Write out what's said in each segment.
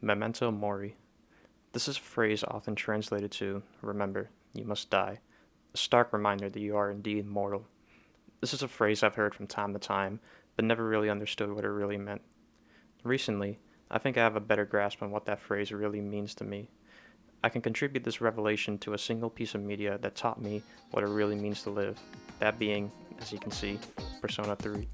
Memento mori. This is a phrase often translated to remember, you must die, a stark reminder that you are indeed mortal. This is a phrase I've heard from time to time, but never really understood what it really meant. Recently, I think I have a better grasp on what that phrase really means to me. I can contribute this revelation to a single piece of media that taught me what it really means to live, that being, as you can see, Persona 3.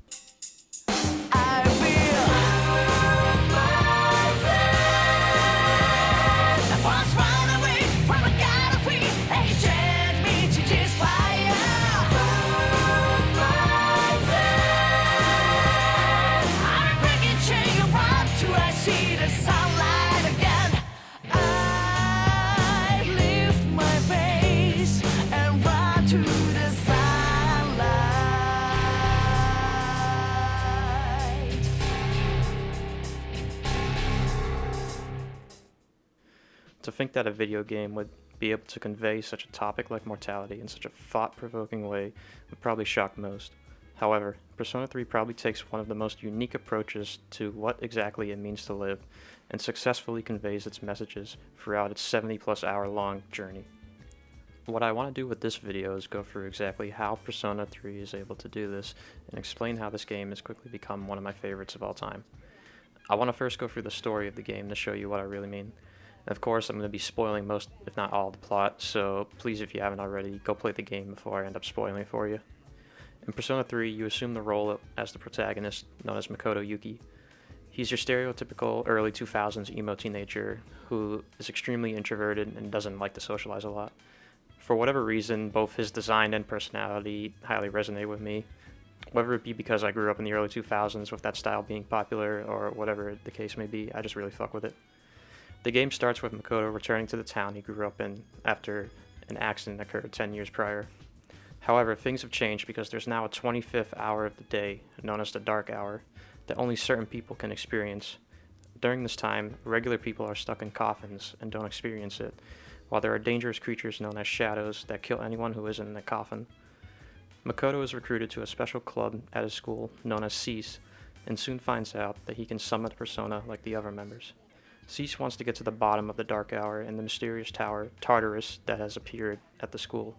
To think that a video game would be able to convey such a topic like mortality in such a thought-provoking way would probably shock most. However, Persona 3 probably takes one of the most unique approaches to what exactly it means to live, and successfully conveys its messages throughout its 70-plus hour long journey. What I want to do with this video is go through exactly how Persona 3 is able to do this, and explain how this game has quickly become one of my favorites of all time. I want to first go through the story of the game to show you what I really mean. Of course, I'm going to be spoiling most, if not all, of the plot, so please, if you haven't already, go play the game before I end up spoiling it for you. In Persona 3, you assume the role as the protagonist, known as Makoto Yuki. He's your stereotypical early 2000s emo teenager who is extremely introverted and doesn't like to socialize a lot. For whatever reason, both his design and personality highly resonate with me, whether it be because I grew up in the early 2000s with that style being popular or whatever the case may be. I just really fuck with it. The game starts with Makoto returning to the town he grew up in after an accident occurred 10 years prior. However, things have changed because there's now a 25th hour of the day, known as the Dark Hour, that only certain people can experience. During this time, regular people are stuck in coffins and don't experience it, while there are dangerous creatures known as shadows that kill anyone who isn't in a coffin. Makoto is recruited to a special club at his school known as Cease, and soon finds out that he can summon a persona like the other members. Cease wants to get to the bottom of the Dark Hour and the mysterious tower, Tartarus, that has appeared at the school.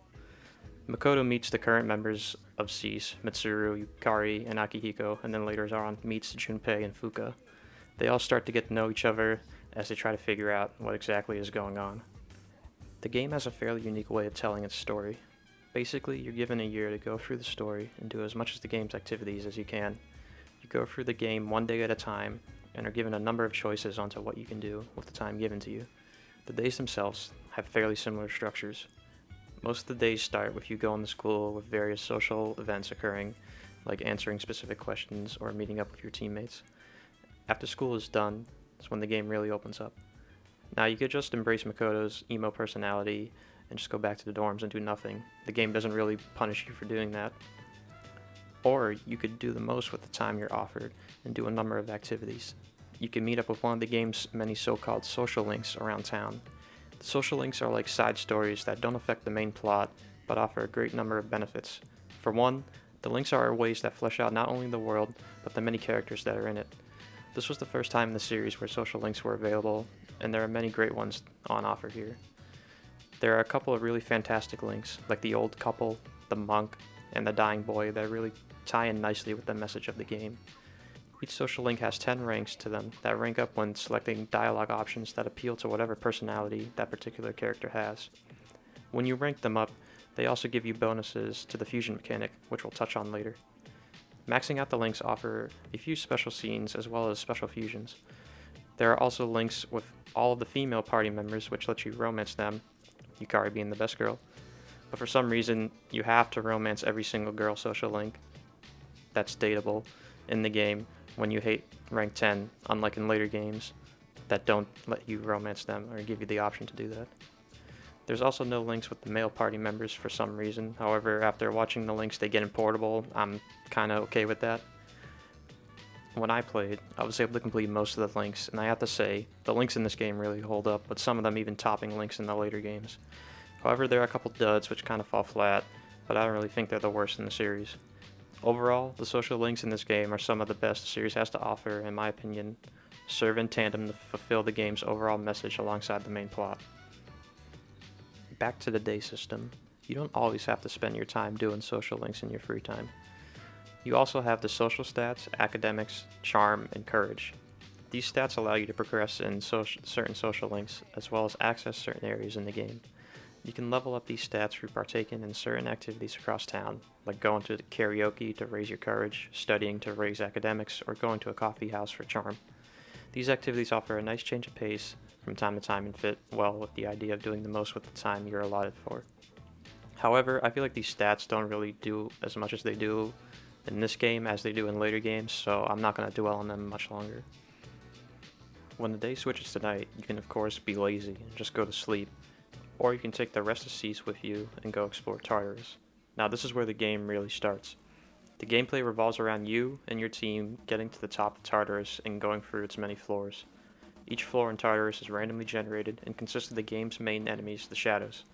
Makoto meets the current members of Cease, Mitsuru, Yukari, and Akihiko, and then later on meets Junpei and Fuka. They all start to get to know each other as they try to figure out what exactly is going on. The game has a fairly unique way of telling its story. Basically, you're given a year to go through the story and do as much of the game's activities as you can. You go through the game one day at a time, and are given a number of choices onto what you can do with the time given to you. The days themselves have fairly similar structures. Most of the days start with you going to school with various social events occurring, like answering specific questions or meeting up with your teammates. After school is done, is when the game really opens up. Now you could just embrace Makoto's emo personality and just go back to the dorms and do nothing. The game doesn't really punish you for doing that. Or you could do the most with the time you're offered and do a number of activities. You can meet up with one of the game's many so-called social links around town. The social links are like side stories that don't affect the main plot, but offer a great number of benefits. For one, the links are ways that flesh out not only the world, but the many characters that are in it. This was the first time in the series where social links were available, and there are many great ones on offer here. There are a couple of really fantastic links, like the old couple, the monk, and the dying boy that really tie in nicely with the message of the game. Each social link has 10 ranks to them that rank up when selecting dialogue options that appeal to whatever personality that particular character has. When you rank them up, they also give you bonuses to the fusion mechanic, which we'll touch on later. Maxing out the links offer a few special scenes as well as special fusions. There are also links with all of the female party members, which let you romance them, Yukari being the best girl. But for some reason, you have to romance every single girl social link that's dateable in the game when you hit rank 10, unlike in later games that don't let you romance them or give you the option to do that. There's also no links with the male party members for some reason. However, after watching the links they get in portable, I'm kinda okay with that. When I played, I was able to complete most of the links, and I have to say, the links in this game really hold up, with some of them even topping links in the later games. However, there are a couple duds which kind of fall flat, but I don't really think they're the worst in the series. Overall, the social links in this game are some of the best the series has to offer, in my opinion. serve in tandem to fulfill the game's overall message alongside the main plot. Back to the day system. You don't always have to spend your time doing social links in your free time. You also have the social stats, academics, charm, and courage. These stats allow you to progress in certain social links, as well as access certain areas in the game. You can level up these stats through partaking in certain activities across town, like going to karaoke to raise your courage, studying to raise academics, or going to a coffee house for charm. These activities offer a nice change of pace from time to time and fit well with the idea of doing the most with the time you're allotted for. However, I feel like these stats don't really do as much as they do in this game as they do in later games, so I'm not going to dwell on them much longer. When the day switches to night, you can of course be lazy and just go to sleep, or you can take the rest of Cease with you and go explore Tartarus. Now this is where the game really starts. The gameplay revolves around you and your team getting to the top of Tartarus and going through its many floors. Each floor in Tartarus is randomly generated and consists of the game's main enemies, the Shadows.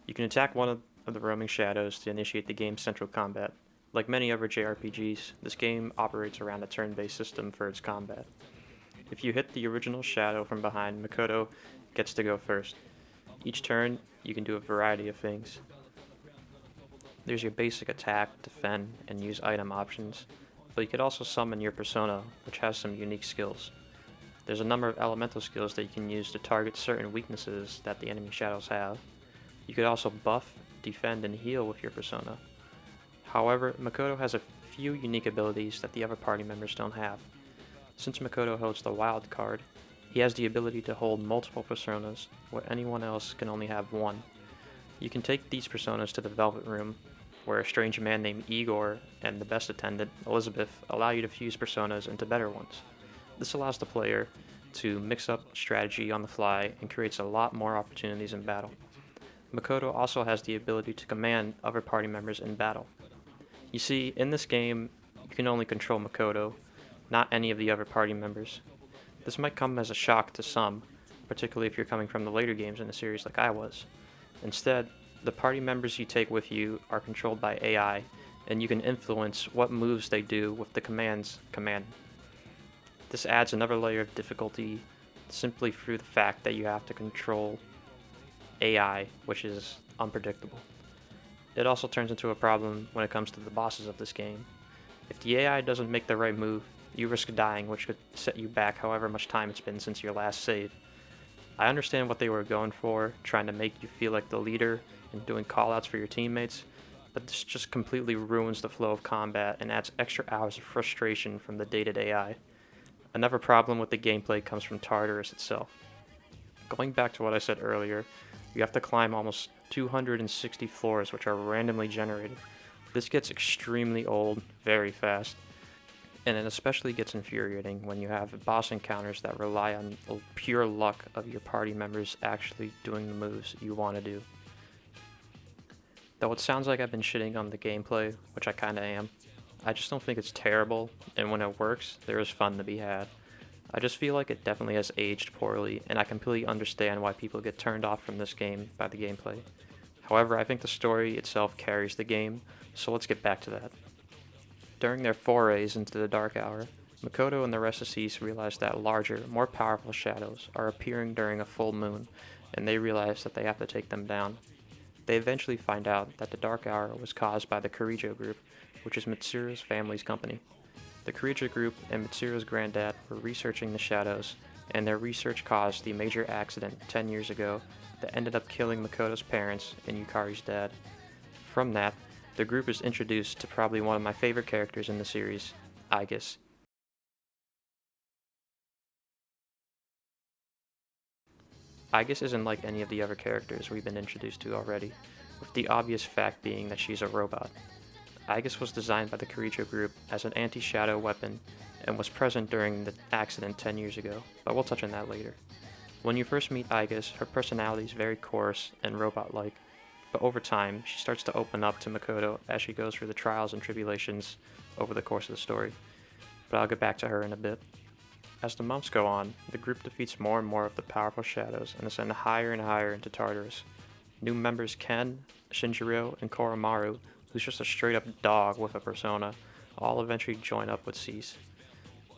You can attack one of the roaming Shadows to initiate the game's central combat. Like many other JRPGs, this game operates around a turn-based system for its combat. If you hit the original Shadow from behind, Makoto gets to go first. Each turn, you can do a variety of things. There's your basic attack, defend, and use item options, but you could also summon your persona, which has some unique skills. There's a number of elemental skills that you can use to target certain weaknesses that the enemy Shadows have. You could also buff, defend, and heal with your persona. However, Makoto has a few unique abilities that the other party members don't have. Since Makoto holds the Wild card, he has the ability to hold multiple personas, where anyone else can only have one. You can take these personas to the Velvet Room, where a strange man named Igor and the best attendant, Elizabeth, allow you to fuse personas into better ones. This allows the player to mix up strategy on the fly and creates a lot more opportunities in battle. Makoto also has the ability to command other party members in battle. You see, in this game, you can only control Makoto, not any of the other party members. This might come as a shock to some, particularly if you're coming from the later games in the series like I was. Instead, the party members you take with you are controlled by AI, and you can influence what moves they do with the commands command. This adds another layer of difficulty simply through the fact that you have to control AI, which is unpredictable. It also turns into a problem when it comes to the bosses of this game. If the AI doesn't make the right move, you risk dying, which could set you back however much time it's been since your last save. I understand what they were going for, trying to make you feel like the leader and doing callouts for your teammates, but this just completely ruins the flow of combat and adds extra hours of frustration from the dated AI. Another problem with the gameplay comes from Tartarus itself. Going back to what I said earlier, you have to climb almost 260 floors which are randomly generated. This gets extremely old very fast, and it especially gets infuriating when you have boss encounters that rely on the pure luck of your party members actually doing the moves you want to do. Though it sounds like I've been shitting on the gameplay, which I kinda am, I just don't think it's terrible, and when it works, there is fun to be had. I just feel like it definitely has aged poorly, and I completely understand why people get turned off from this game by the gameplay. However, I think the story itself carries the game, so let's get back to that. During their forays into the Dark Hour, Makoto and the rest of Cease realize that larger, more powerful shadows are appearing during a full moon, and they realize that they have to take them down. They eventually find out that the Dark Hour was caused by the Kirijo Group, which is Mitsuru's family's company. The Kirijo Group and Mitsuru's granddad were researching the shadows, and their research caused the major accident 10 years ago that ended up killing Makoto's parents and Yukari's dad. From that, the group is introduced to probably one of my favorite characters in the series, Aigis. Aigis isn't like any of the other characters we've been introduced to already, with the obvious fact being that she's a robot. Aigis was designed by the Kirijo Group as an anti-shadow weapon and was present during the accident 10 years ago, but we'll touch on that later. When you first meet Aigis, her personality is very coarse and robot-like, but over time, she starts to open up to Makoto as she goes through the trials and tribulations over the course of the story, but I'll get back to her in a bit. As the months go on, the group defeats more and more of the powerful shadows and ascend higher and higher into Tartarus. New members Ken, Shinjiro, and Koromaru, who's just a straight-up dog with a persona, all eventually join up with Cease.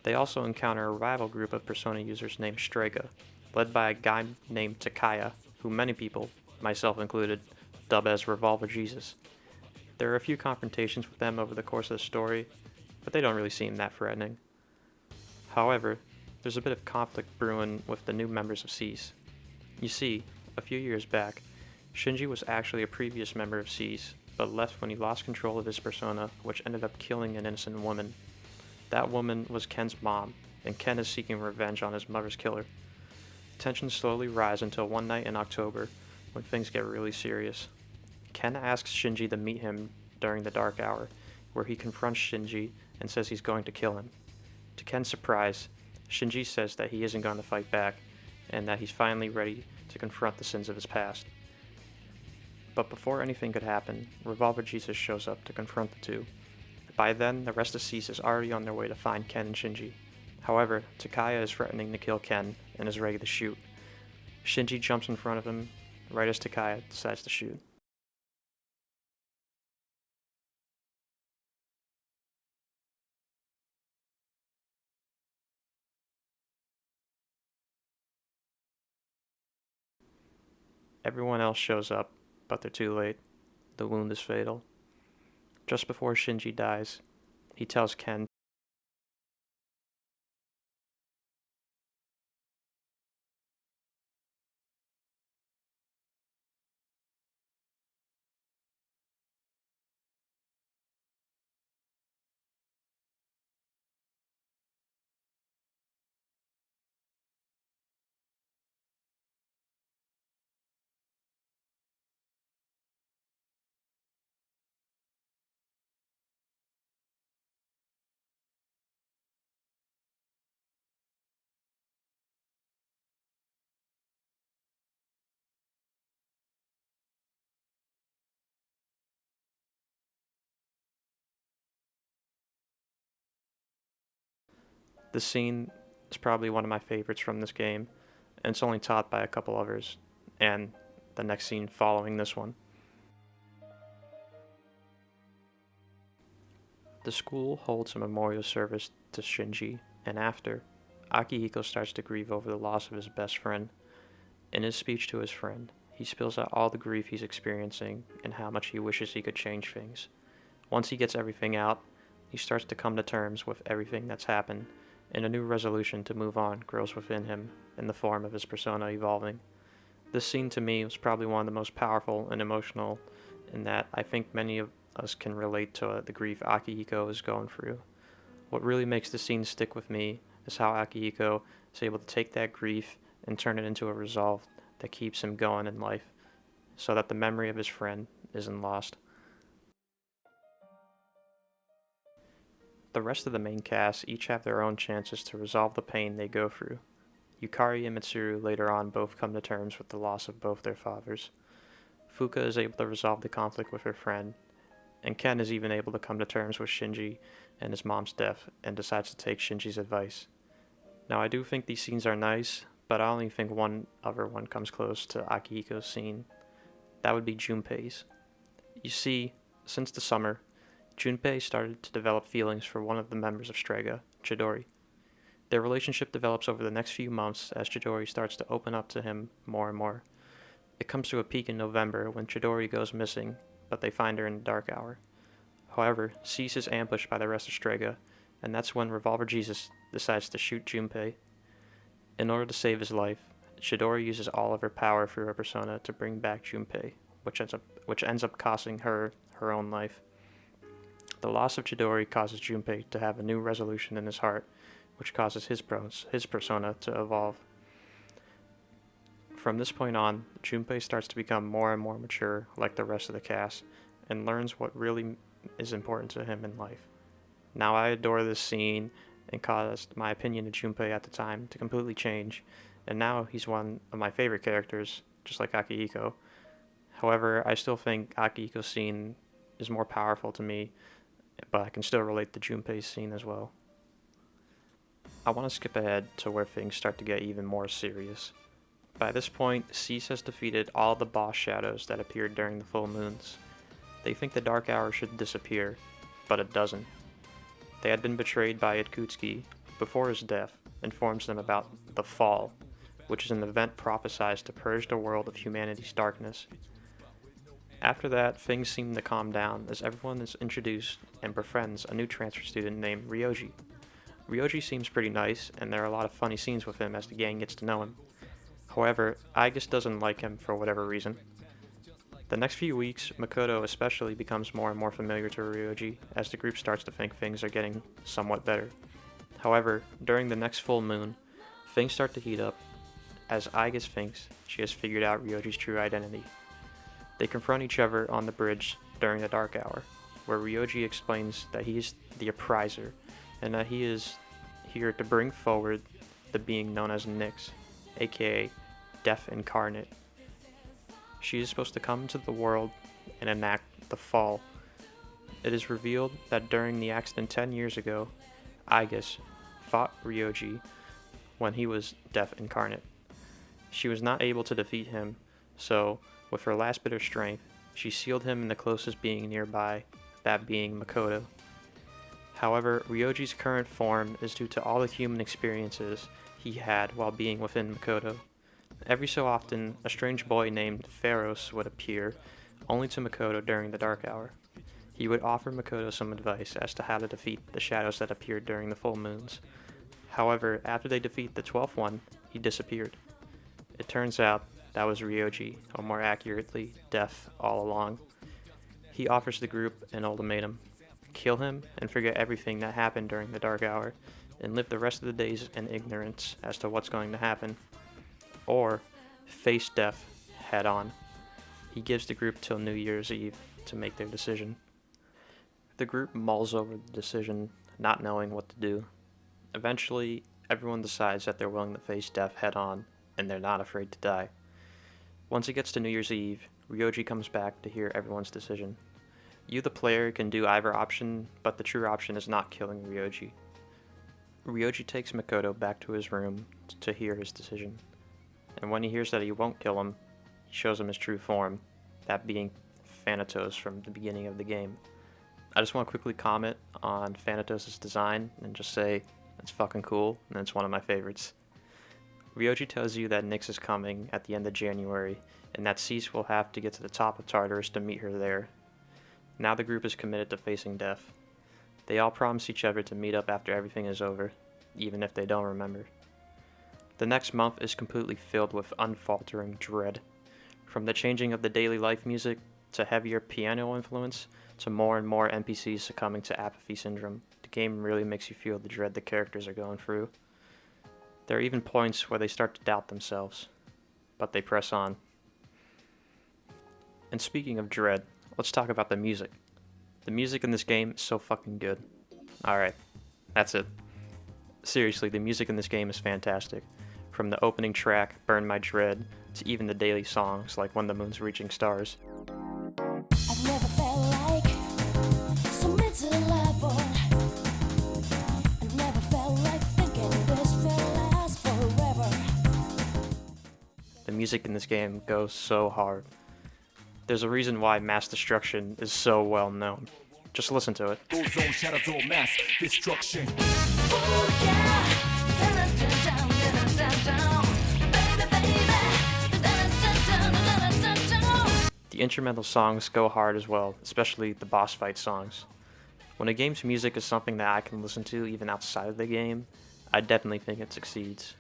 They also encounter a rival group of Persona users named Strega, led by a guy named Takaya, who many people, myself included, dub as Revolver Jesus. There are a few confrontations with them over the course of the story, but they don't really seem that threatening. However, there's a bit of conflict brewing with the new members of SEAS. You see, a few years back, Shinji was actually a previous member of SEAS, but left when he lost control of his persona, which ended up killing an innocent woman. That woman was Ken's mom, and Ken is seeking revenge on his mother's killer. Tensions slowly rise until one night in October, when things get really serious. Ken asks Shinji to meet him during the dark hour, where he confronts Shinji and says he's going to kill him. To Ken's surprise, Shinji says that he isn't going to fight back, and that he's finally ready to confront the sins of his past. But before anything could happen, Revolver Jesus shows up to confront the two. By then, the rest of SEAS is already on their way to find Ken and Shinji. However, Takaya is threatening to kill Ken and is ready to shoot. Shinji jumps in front of him right as Takaya decides to shoot. Everyone else shows up, but they're too late. The wound is fatal. Just before Shinji dies, he tells Ken this scene is probably one of my favorites from this game, and it's only topped by a couple others, and the next scene following this one. The school holds a memorial service to Shinji, and after, Akihiko starts to grieve over the loss of his best friend. In his speech to his friend, he spills out all the grief he's experiencing and how much he wishes he could change things. Once he gets everything out, he starts to come to terms with everything that's happened, and a new resolution to move on grows within him in the form of his persona evolving. This scene to me was probably one of the most powerful and emotional in that I think many of us can relate to the grief Akihiko is going through. What really makes the scene stick with me is how Akihiko is able to take that grief and turn it into a resolve that keeps him going in life, so that the memory of his friend isn't lost. The rest of the main cast each have their own chances to resolve the pain they go through. Yukari and Mitsuru later on both come to terms with the loss of both their fathers. Fuka is able to resolve the conflict with her friend, and Ken is even able to come to terms with Shinji and his mom's death and decides to take Shinji's advice. Now I do think these scenes are nice, but I only think one other one comes close to Akihiko's scene. That would be Junpei's. You see, since the summer, Junpei started to develop feelings for one of the members of Strega, Chidori. Their relationship develops over the next few months as Chidori starts to open up to him more and more. It comes to a peak in November when Chidori goes missing, but they find her in the dark hour. However, Cease is ambushed by the rest of Strega, and that's when Revolver Jesus decides to shoot Junpei. In order to save his life, Chidori uses all of her power through her persona to bring back Junpei, which ends up costing her her own life. The loss of Chidori causes Junpei to have a new resolution in his heart, which causes his persona to evolve. From this point on, Junpei starts to become more and more mature like the rest of the cast, and learns what really is important to him in life. Now I adore this scene, and caused my opinion of Junpei at the time to completely change, and now he's one of my favorite characters, just like Akihiko. However, I still think Akihiko's scene is more powerful to me, but I can still relate to Junpei's scene as well. I want to skip ahead to where things start to get even more serious. By this point, Cease has defeated all the boss shadows that appeared during the full moons. They think the Dark Hour should disappear, but it doesn't. They had been betrayed by Itkutsuki, before his death, informs them about the Fall, which is an event prophesized to purge the world of humanity's darkness. After that, things seem to calm down as everyone is introduced and befriends a new transfer student named Ryoji. Ryoji seems pretty nice, and there are a lot of funny scenes with him as the gang gets to know him. However, Aigis doesn't like him for whatever reason. The next few weeks, Makoto especially becomes more and more familiar to Ryoji as the group starts to think things are getting somewhat better. However, during the next full moon, things start to heat up as Aigis thinks she has figured out Ryoji's true identity. They confront each other on the bridge during the dark hour, where Ryoji explains that he is the appriser and that he is here to bring forward the being known as Nyx, aka Death Incarnate. She is supposed to come into the world and enact the Fall. It is revealed that during the accident 10 years ago, Aigis fought Ryoji when he was Death Incarnate. She was not able to defeat him, so with her last bit of strength, she sealed him in the closest being nearby, that being Makoto. However, Ryoji's current form is due to all the human experiences he had while being within Makoto. Every so often, a strange boy named Pharos would appear, only to Makoto during the dark hour. He would offer Makoto some advice as to how to defeat the shadows that appeared during the full moons. However, after they defeat the 12th one, he disappeared. It turns out that was Ryoji, or more accurately, Death, all along. He offers the group an ultimatum: kill him and forget everything that happened during the dark hour, and live the rest of the days in ignorance as to what's going to happen. Or face death head on. He gives the group till New Year's Eve to make their decision. The group mulls over the decision, not knowing what to do. Eventually, everyone decides that they're willing to face death head on, and they're not afraid to die. Once it gets to New Year's Eve, Ryoji comes back to hear everyone's decision. You, the player, can do either option, but the true option is not killing Ryoji. Ryoji takes Makoto back to his room to hear his decision, and when he hears that he won't kill him, he shows him his true form, that being Thanatos from the beginning of the game. I just want to quickly comment on Thanatos' design and just say it's fucking cool, and it's one of my favorites. Ryoji tells you that Nyx is coming at the end of January, and that Cease will have to get to the top of Tartarus to meet her there. Now the group is committed to facing death. They all promise each other to meet up after everything is over, even if they don't remember. The next month is completely filled with unfaltering dread. From the changing of the daily life music, to heavier piano influence, to more and more NPCs succumbing to apathy syndrome, the game really makes you feel the dread the characters are going through. There are even points where they start to doubt themselves, but they press on. And speaking of dread, let's talk about the music. The music in this game is so fucking good. Alright, that's it. Seriously, the music in this game is fantastic. From the opening track, Burn My Dread, to even the daily songs like When the Moon's Reaching Stars. I've never felt like so miserable. I've never felt like thinking this will last forever. The music in this game goes so hard. There's a reason why Mass Destruction is so well known. Just listen to it. Ozone shadows all mass destruction. Oh yeah. The instrumental songs go hard as well, especially the boss fight songs. When a game's music is something that I can listen to even outside of the game, I definitely think it succeeds.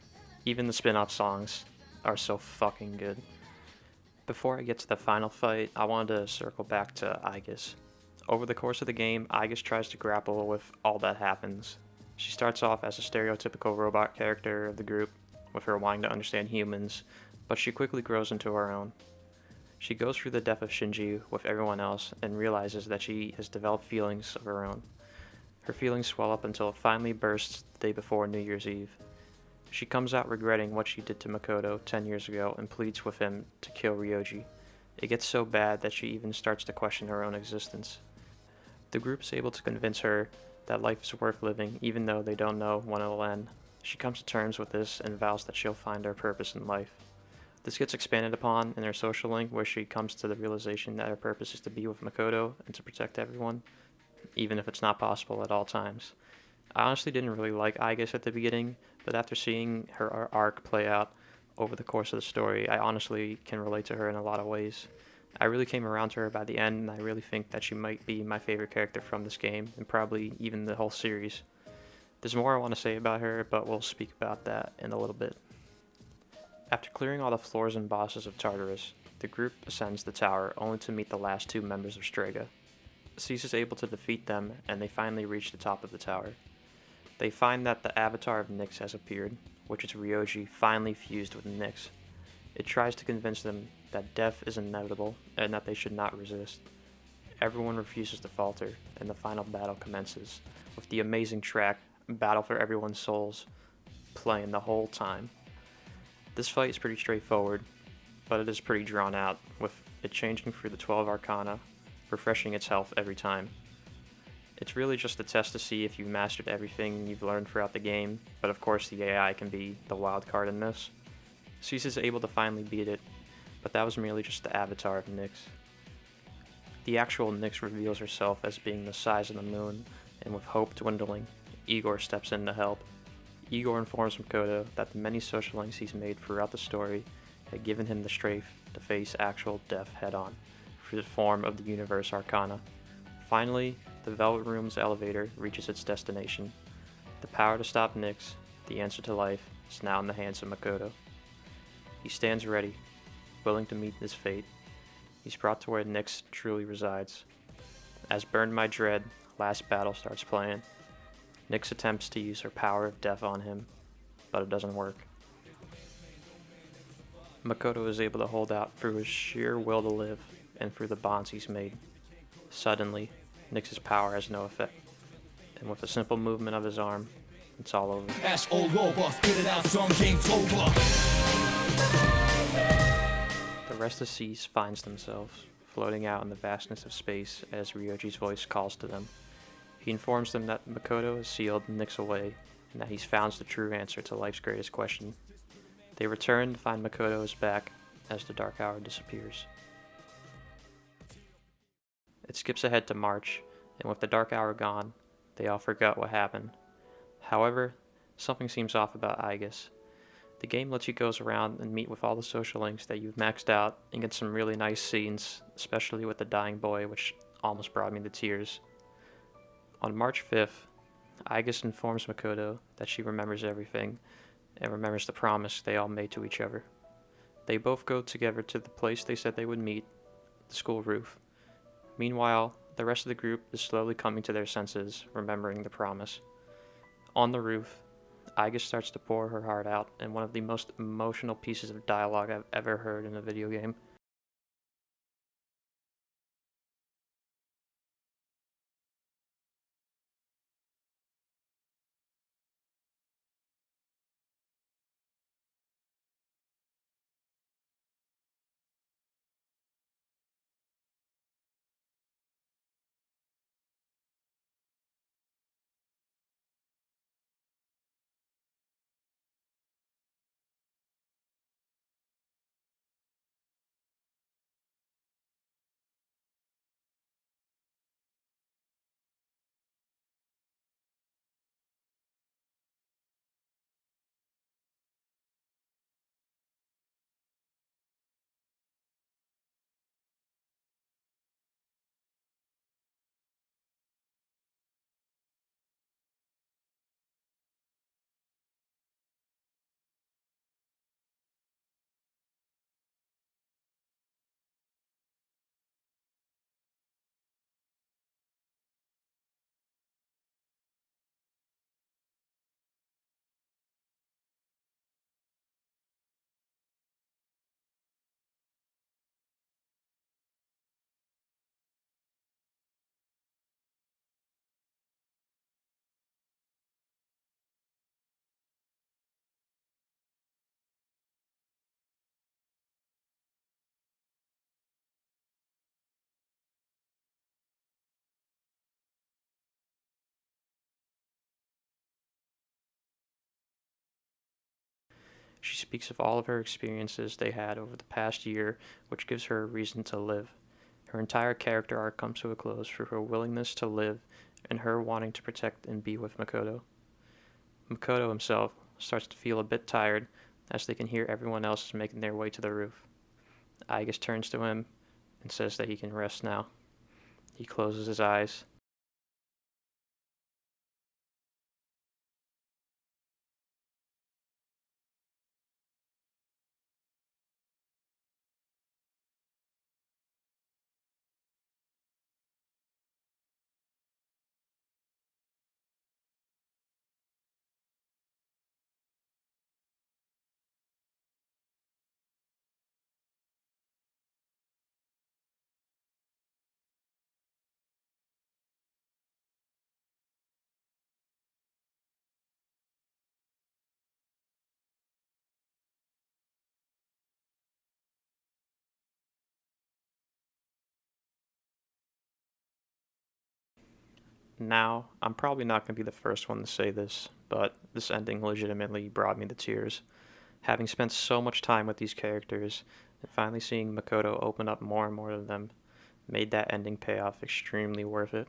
Even the spin-off songs are so fucking good. Before I get to the final fight, I wanted to circle back to Aigis. Over the course of the game, Aigis tries to grapple with all that happens. She starts off as a stereotypical robot character of the group, with her wanting to understand humans, but she quickly grows into her own. She goes through the death of Shinji with everyone else and realizes that she has developed feelings of her own. Her feelings swell up until it finally bursts the day before New Year's Eve. She comes out regretting what she did to Makoto 10 years ago and pleads with him to kill Ryoji. It gets so bad that she even starts to question her own existence. The group is able to convince her that life is worth living even though they don't know when it will end. She comes to terms with this and vows that she'll find her purpose in life. This gets expanded upon in their social link, where she comes to the realization that her purpose is to be with Makoto and to protect everyone, even if it's not possible at all times. I honestly didn't really like Aigis at the beginning, but after seeing her arc play out over the course of the story, I honestly can relate to her in a lot of ways. I really came around to her by the end, and I really think that she might be my favorite character from this game, and probably even the whole series. There's more I want to say about her, but we'll speak about that in a little bit. After clearing all the floors and bosses of Tartarus, the group ascends the tower only to meet the last two members of Strega. Cease is able to defeat them, and they finally reach the top of the tower. They find that the avatar of Nyx has appeared, which is Ryoji finally fused with Nyx. It tries to convince them that death is inevitable and that they should not resist. Everyone refuses to falter, and the final battle commences, with the amazing track Battle for Everyone's Souls playing the whole time. This fight is pretty straightforward, but it is pretty drawn out, with it changing through the 12 arcana, refreshing its health every time. It's really just a test to see if you've mastered everything you've learned throughout the game, but of course the AI can be the wild card in this. Cease is able to finally beat it, but that was merely just the avatar of Nyx. The actual Nyx reveals herself as being the size of the moon, and with hope dwindling, Igor steps in to help. Igor informs Makoto that the many social links he's made throughout the story had given him the strength to face actual death head-on, through the form of the Universe Arcana. Finally, the Velvet Room's elevator reaches its destination. The power to stop Nyx, the answer to life, is now in the hands of Makoto. He stands ready, willing to meet his fate. He's brought to where Nyx truly resides. As Burn My Dread, Last Battle starts playing, Nyx attempts to use her power of death on him, but it doesn't work. Makoto is able to hold out through his sheer will to live and through the bonds he's made. Suddenly, Nyx's power has no effect, and with a simple movement of his arm, it's all over. Ash old robot, spit it out, some game's over. The rest of Cease finds themselves floating out in the vastness of space as Ryoji's voice calls to them. He informs them that Makoto has sealed Nyx away, and that he's found the true answer to life's greatest question. They return to find Makoto is back as the Dark Hour disappears. It skips ahead to March, and with the Dark Hour gone, they all forgot what happened. However, something seems off about Aigis. The game lets you go around and meet with all the social links that you've maxed out and get some really nice scenes, especially with the dying boy, which almost brought me to tears. On March 5th, Aigis informs Makoto that she remembers everything and remembers the promise they all made to each other. They both go together to the place they said they would meet, the school roof. Meanwhile, the rest of the group is slowly coming to their senses, remembering the promise. On the roof, Aigis starts to pour her heart out in one of the most emotional pieces of dialogue I've ever heard in a video game. She speaks of all of her experiences they had over the past year, which gives her a reason to live. Her entire character arc comes to a close through her willingness to live and her wanting to protect and be with Makoto. Makoto himself starts to feel a bit tired as they can hear everyone else is making their way to the roof. Aigis turns to him and says that he can rest now. He closes his eyes. Now, I'm probably not going to be the first one to say this, but this ending legitimately brought me to tears. Having spent so much time with these characters, and finally seeing Makoto open up more and more to them, made that ending payoff extremely worth it.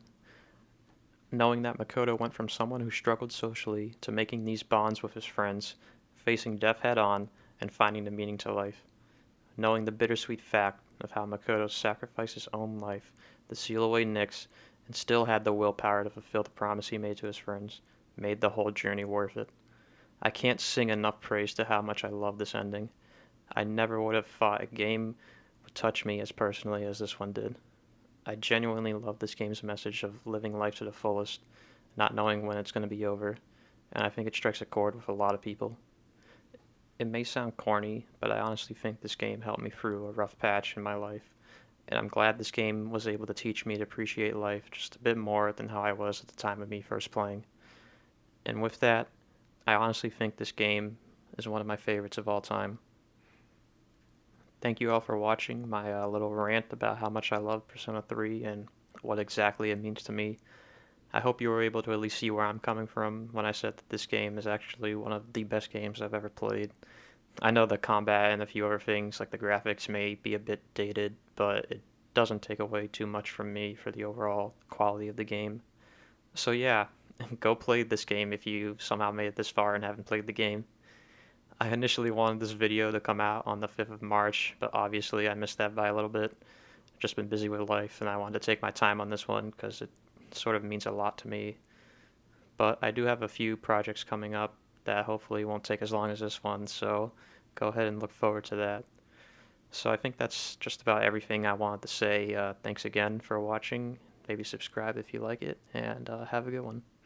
Knowing that Makoto went from someone who struggled socially to making these bonds with his friends, facing death head on, and finding the meaning to life. Knowing the bittersweet fact of how Makoto sacrificed his own life to seal away Nyx and still had the willpower to fulfill the promise he made to his friends, made the whole journey worth it. I can't sing enough praise to how much I love this ending. I never would have thought a game would touch me as personally as this one did. I genuinely love this game's message of living life to the fullest, not knowing when it's going to be over, and I think it strikes a chord with a lot of people. It may sound corny, but I honestly think this game helped me through a rough patch in my life, and I'm glad this game was able to teach me to appreciate life just a bit more than how I was at the time of me first playing. And with that, I honestly think this game is one of my favorites of all time. Thank you all for watching my little rant about how much I love Persona 3 and what exactly it means to me. I hope you were able to at least see where I'm coming from when I said that this game is actually one of the best games I've ever played. I know the combat and a few other things, like the graphics, may be a bit dated, but it doesn't take away too much from me for the overall quality of the game. So yeah, go play this game if you somehow made it this far and haven't played the game. I initially wanted this video to come out on the 5th of March, but obviously I missed that by a little bit. I've just been busy with life, and I wanted to take my time on this one because it sort of means a lot to me. But I do have a few projects coming up that hopefully won't take as long as this one, so go ahead and look forward to that. So I think that's just about everything I wanted to say. Thanks again for watching. Maybe subscribe if you like it, and have a good one.